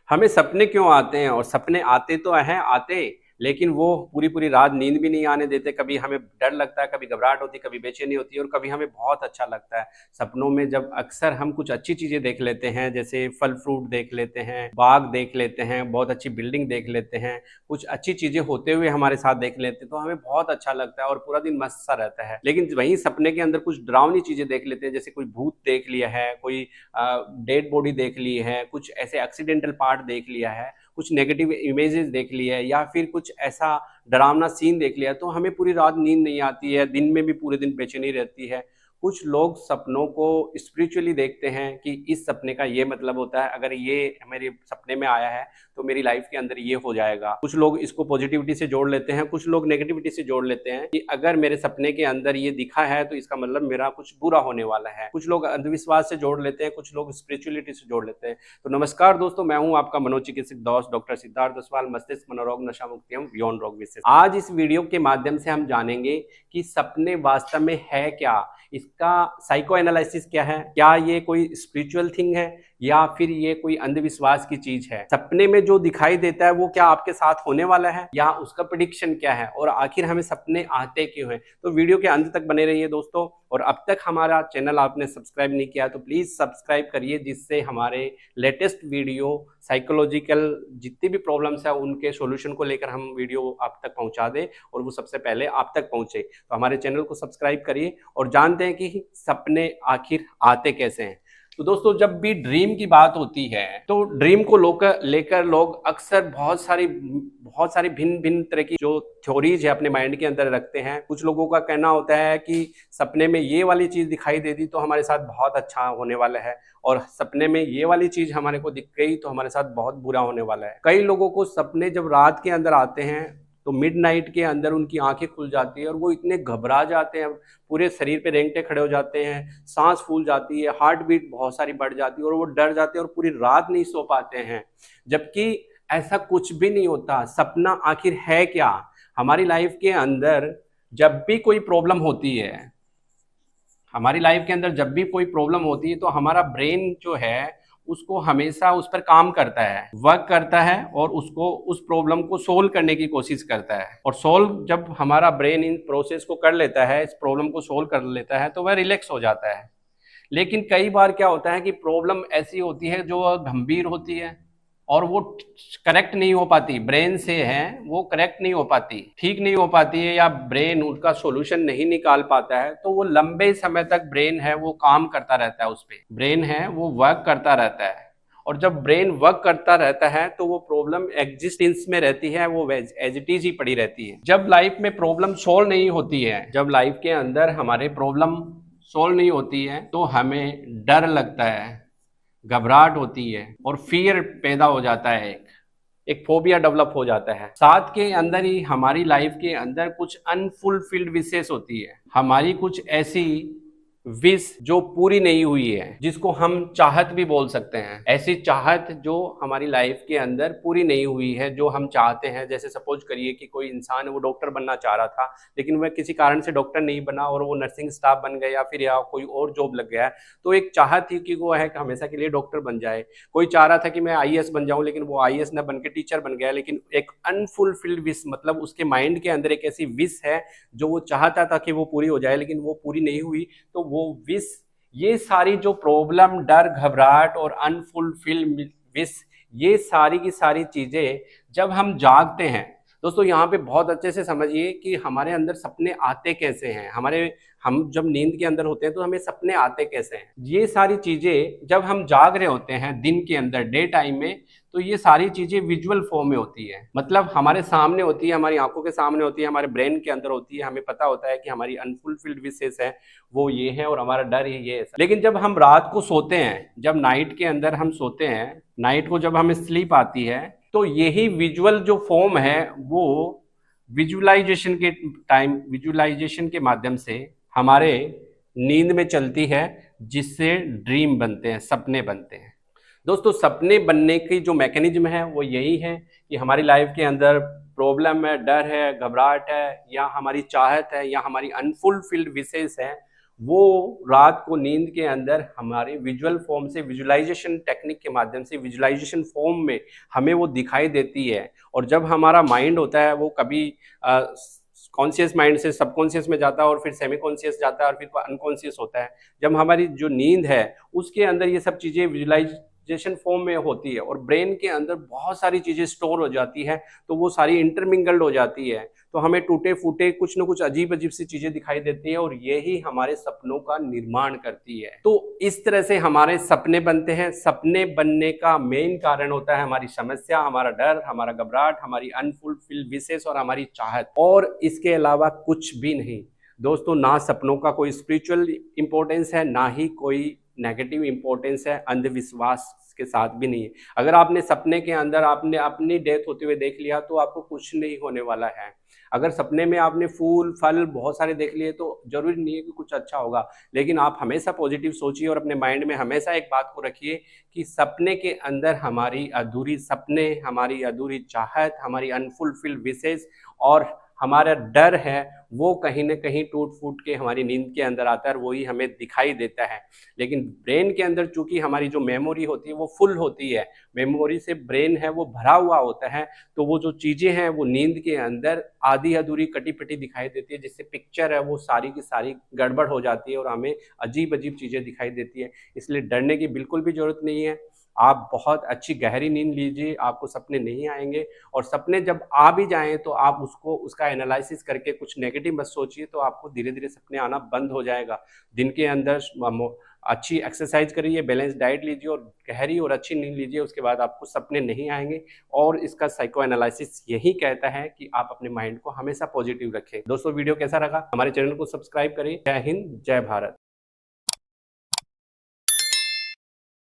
हमें सपने क्यों आते हैं और सपने आते तो हैं आते, लेकिन वो पूरी पूरी रात नींद भी नहीं आने देते। कभी हमें डर लगता है, कभी घबराहट होती है, कभी बेचैनी होती है और कभी हमें बहुत अच्छा लगता है। सपनों में जब अक्सर हम कुछ अच्छी चीजें देख लेते हैं, जैसे फल फ्रूट देख लेते हैं, बाग देख लेते हैं, बहुत अच्छी बिल्डिंग देख लेते हैं, कुछ अच्छी चीजें होते हुए हमारे साथ देख लेते हैं, तो हमें बहुत अच्छा लगता है और पूरा दिन मस्त सा रहता है। लेकिन वहीं सपने के अंदर कुछ डरावनी चीजें देख लेते हैं, जैसे कोई भूत देख लिया है, कोई डेड बॉडी देख ली है, कुछ ऐसे एक्सीडेंटल पार्ट देख लिया है, कुछ नेगेटिव इमेजेस देख ली है, या फिर कुछ ऐसा डरावना सीन देख लिया, तो हमें पूरी रात नींद नहीं आती है, दिन में भी पूरे दिन बेचैनी रहती है। कुछ लोग सपनों को स्पिरिचुअली देखते हैं कि इस सपने का ये मतलब होता है, अगर ये मेरे सपने में आया है तो मेरी लाइफ के अंदर ये हो जाएगा। कुछ लोग इसको पॉजिटिविटी से जोड़ लेते हैं, कुछ लोग नेगेटिविटी से जोड़ लेते हैं कि अगर मेरे सपने के अंदर ये दिखा है तो इसका मतलब मेरा कुछ बुरा होने वाला है। कुछ लोग अंधविश्वास से जोड़ लेते हैं, कुछ लोग स्पिरिचुअलिटी से जोड़ लेते हैं। तो नमस्कार दोस्तों, मैं हूं आपका मनोचिकित्सक दोस्त डॉक्टर सिद्धार्थ ओसवाल, मस्तिष्क मनोरोग नशा मुक्ति एवं यौन रोग विशेषज्ञ। आज इस वीडियो के माध्यम से हम जानेंगे कि सपने वास्तव में है क्या, इसका साइको एनालिसिस क्या है, क्या ये कोई स्पिरिचुअल थिंग है या फिर ये कोई अंधविश्वास की चीज है। सपने में जो दिखाई देता है वो क्या आपके साथ होने वाला है या उसका प्रेडिक्शन क्या है, और आखिर हमें सपने आते क्यों हैं। तो वीडियो के अंत तक बने रहिए दोस्तों, और अब तक हमारा चैनल आपने सब्सक्राइब नहीं किया तो प्लीज सब्सक्राइब करिए, जिससे हमारे लेटेस्ट वीडियो साइकोलॉजिकल जितनी भी प्रॉब्लम्स है उनके सॉल्यूशन को लेकर हम वीडियो आप तक पहुंचा दें और वो सबसे पहले आप तक पहुंचे। तो हमारे चैनल को सब्सक्राइब करिए और जानते हैं कि सपने आखिर आते कैसे हैं। तो दोस्तों, जब भी ड्रीम की बात होती है तो ड्रीम को लेकर लोग अक्सर बहुत सारी भिन्न भिन्न तरह की जो थ्योरीज है अपने माइंड के अंदर रखते हैं। कुछ लोगों का कहना होता है कि सपने में ये वाली चीज दिखाई दे दी तो हमारे साथ बहुत अच्छा होने वाला है, और सपने में ये वाली चीज हमारे को दिख गई तो हमारे साथ बहुत बुरा होने वाला है। कई लोगों को सपने जब रात के अंदर आते हैं तो मिडनाइट के अंदर उनकी आंखें खुल जाती है और वो इतने घबरा जाते हैं, पूरे शरीर पे रेंगटे खड़े हो जाते हैं, सांस फूल जाती है, हार्ट बीट बहुत सारी बढ़ जाती है और वो डर जाते हैं और पूरी रात नहीं सो पाते हैं। जबकि ऐसा कुछ भी नहीं होता। सपना आखिर है क्या? हमारी लाइफ के अंदर जब भी कोई प्रॉब्लम होती है, हमारी लाइफ के अंदर जब भी कोई प्रॉब्लम होती है तो हमारा ब्रेन जो है उसको हमेशा उस पर काम करता है, वर्क करता है और उसको उस प्रॉब्लम को सोल्व करने की कोशिश करता है। और सोल्व जब हमारा ब्रेन इन प्रोसेस को कर लेता है, इस प्रॉब्लम को सोल्व कर लेता है, तो वह रिलैक्स हो जाता है। लेकिन कई बार क्या होता है कि प्रॉब्लम ऐसी होती है जो गंभीर होती है और वो करेक्ट नहीं हो पाती, ब्रेन से है वो करेक्ट नहीं हो पाती, ठीक नहीं हो पाती है, या ब्रेन उनका सॉल्यूशन नहीं निकाल पाता है, तो वो लंबे समय तक ब्रेन है वो काम करता रहता है, उस पर ब्रेन है वो वर्क करता रहता है। और जब ब्रेन वर्क करता रहता है तो वो प्रॉब्लम एग्जिस्टेंस में रहती है, वो एज इट इज ही पड़ी रहती है। जब लाइफ में प्रॉब्लम सोल्व नहीं होती है, जब लाइफ के अंदर हमारे प्रॉब्लम सोल्व नहीं होती है, तो हमें डर लगता है, घबराहट होती है और फियर पैदा हो जाता है, एक फोबिया डेवलप हो जाता है। साथ के अंदर ही हमारी लाइफ के अंदर कुछ अनफुलफिल्ड विशेष होती है, हमारी कुछ ऐसी विश जो पूरी नहीं हुई है, जिसको हम चाहत भी बोल सकते हैं। ऐसी चाहत जो हमारी लाइफ के अंदर पूरी नहीं हुई है, जो हम चाहते हैं। जैसे सपोज करिए कि कोई इंसान है वो डॉक्टर बनना चाह रहा था, लेकिन वह किसी कारण से डॉक्टर नहीं बना और वो नर्सिंग स्टाफ बन गया, फिर या कोई और जॉब लग गया। तो एक चाहत थी कि वो है कि हमेशा के लिए डॉक्टर बन जाए। कोई चाह रहा था कि मैं आईएएस बन जाऊं, लेकिन वो आईएएस न बन के टीचर बन गया। लेकिन एक अनफुलफिल्ड विश, मतलब उसके माइंड के अंदर एक ऐसी विश है जो वो चाहता था कि वो पूरी हो जाए, लेकिन वो पूरी नहीं हुई। तो वो विश, ये सारी जो प्रॉब्लम, डर, घबराहट और अनफुलफिल्ड विश, ये सारी की सारी चीजें जब हम जागते हैं दोस्तों, यहाँ पे बहुत अच्छे से समझिए कि हमारे अंदर सपने आते कैसे हैं। हम जब नींद के अंदर होते हैं तो हमें सपने आते कैसे हैं। ये सारी चीजें जब हम जाग रहे होते हैं दिन के अंदर, डे टाइम में, तो ये सारी चीजें विजुअल फॉर्म में होती है, मतलब हमारे सामने होती है, हमारी आंखों के सामने होती है, हमारे ब्रेन के अंदर होती है। हमें पता होता है कि हमारी अनफुलफिल्ड विशेष है वो ये है और हमारा डर ही ये है। लेकिन जब हम रात को सोते हैं, जब नाइट के अंदर हम सोते हैं, नाइट को जब हमें स्लीप आती है, तो यही विजुअल जो फॉर्म है वो विजुअलाइजेशन के माध्यम से हमारे नींद में चलती है, जिससे ड्रीम बनते हैं, सपने बनते हैं। दोस्तों, सपने बनने की जो मैकेनिज्म है वो यही है कि हमारी लाइफ के अंदर प्रॉब्लम है, डर है, घबराहट है, या हमारी चाहत है, या हमारी अनफुलफिल्ड विशेष है, वो रात को नींद के अंदर हमारे विजुअल फॉर्म से, विजुअलाइजेशन टेक्निक के माध्यम से, विजुअलाइजेशन फॉर्म में हमें वो दिखाई देती है। और जब हमारा माइंड होता है वो कभी कॉन्शियस माइंड से सबकॉन्शियस में जाता है और फिर सेमी कॉन्शियस जाता है और फिर अनकॉन्शियस होता है। जब हमारी जो नींद है उसके अंदर ये सब चीज़ें विजुअलाइजेशन फॉर्म में होती है और ब्रेन के अंदर बहुत सारी चीज़ें स्टोर हो जाती है, तो वो सारी इंटरमिंगल्ड हो जाती है, तो हमें टूटे फूटे कुछ न कुछ अजीब अजीब सी चीजें दिखाई देती है और यही हमारे सपनों का निर्माण करती है। तो इस तरह से हमारे सपने बनते हैं। सपने बनने का मेन कारण होता है हमारी समस्या, हमारा डर, हमारा घबराहट, हमारी अनफुलफिल्ड विशेष और हमारी चाहत, और इसके अलावा कुछ भी नहीं। दोस्तों, ना सपनों का कोई स्पिरिचुअल इंपॉर्टेंस है, ना ही कोई नेगेटिव इंपॉर्टेंस है, अंधविश्वास के साथ भी नहीं है। अगर आपने सपने के अंदर आपने अपनी डेथ होते हुए देख लिया तो आपको कुछ नहीं होने वाला है। अगर सपने में आपने फूल फल बहुत सारे देख लिए तो जरूरी नहीं है कि कुछ अच्छा होगा, लेकिन आप हमेशा पॉजिटिव सोचिए और अपने माइंड में हमेशा एक बात को रखिए कि सपने के अंदर हमारी अधूरी सपने, हमारी अधूरी चाहत, हमारी अनफुलफिल्ड विशेष और हमारा डर है, वो कहीं ना कहीं टूट फूट के हमारी नींद के अंदर आता है और वही हमें दिखाई देता है। लेकिन ब्रेन के अंदर चूंकि हमारी जो मेमोरी होती है वो फुल होती है, मेमोरी से ब्रेन है वो भरा हुआ होता है, तो वो जो चीज़ें हैं वो नींद के अंदर आधी अधूरी कटी पिटी दिखाई देती है, जिससे पिक्चर है वो सारी की सारी गड़बड़ हो जाती है और हमें अजीब अजीब चीज़ें दिखाई देती है। इसलिए डरने की बिल्कुल भी ज़रूरत नहीं है। आप बहुत अच्छी गहरी नींद लीजिए, आपको सपने नहीं आएंगे। और सपने जब आ भी जाएं तो आप उसका एनालिसिस करके कुछ नेगेटिव मत सोचिए, तो आपको धीरे धीरे सपने आना बंद हो जाएगा। दिन के अंदर अच्छी एक्सरसाइज करिए, बैलेंस डाइट लीजिए और गहरी और अच्छी नींद लीजिए, उसके बाद आपको सपने नहीं आएंगे। और इसका साइको एनालिसिस यही कहता है कि आप अपने माइंड को हमेशा पॉजिटिव रखें। दोस्तों, वीडियो कैसा लगा? हमारे चैनल को सब्सक्राइब करें। जय हिंद, जय भारत।